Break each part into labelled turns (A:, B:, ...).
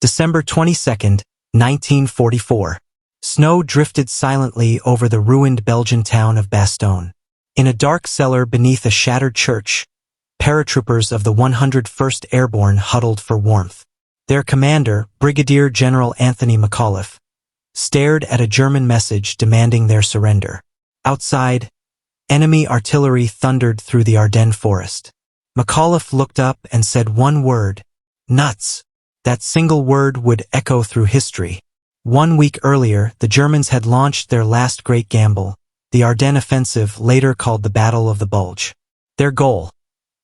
A: December 22nd, 1944. Snow drifted silently over the ruined Belgian town of Bastogne. In a dark cellar beneath a shattered church, paratroopers of the 101st Airborne huddled for warmth. Their commander, Brigadier General Anthony McAuliffe, stared at a German message demanding their surrender. Outside, enemy artillery thundered through the Ardennes forest. McAuliffe looked up and said one word, "Nuts." That single word would echo through history. 1 week earlier, the Germans had launched their last great gamble, the Ardennes offensive, later called the Battle of the Bulge. Their goal: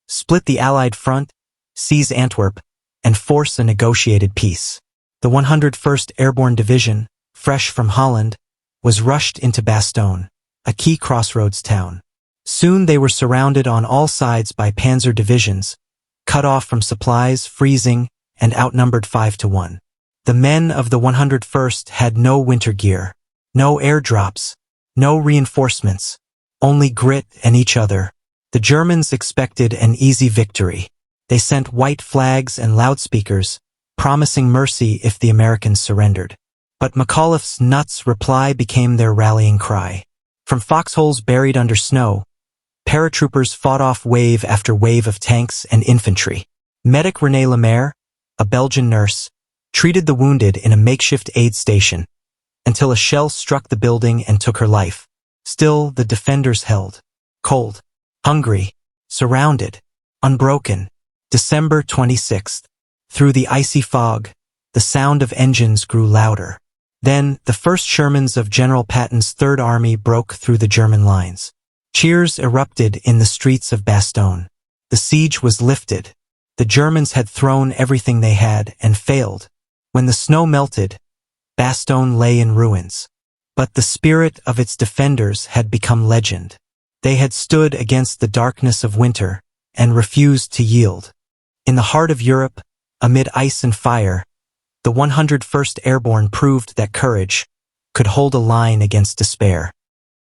A: split the Allied front, seize Antwerp, and force a negotiated peace. The 101st Airborne Division, fresh from Holland, was rushed into Bastogne, a key crossroads town. Soon they were surrounded on all sides by panzer divisions, cut off from supplies, freezing, and outnumbered 5-1. The men of the 101st had no winter gear, no airdrops, no reinforcements, only grit and each other. The Germans expected an easy victory. They sent white flags and loudspeakers, promising mercy if the Americans surrendered. But McAuliffe's nuts reply became their rallying cry. From foxholes buried under snow, paratroopers fought off wave after wave of tanks and infantry. Medic René Lemaire, a Belgian nurse, treated the wounded in a makeshift aid station until a shell struck the building and took her life. Still, the defenders held. Cold, hungry, surrounded, unbroken. December 26th. Through the icy fog, the sound of engines grew louder. Then, the first Shermans of General Patton's Third Army broke through the German lines. Cheers erupted in the streets of Bastogne. The siege was lifted. The Germans had thrown everything they had and failed. When the snow melted, Bastogne lay in ruins. But the spirit of its defenders had become legend. They had stood against the darkness of winter and refused to yield. In the heart of Europe, amid ice and fire, the 101st Airborne proved that courage could hold a line against despair.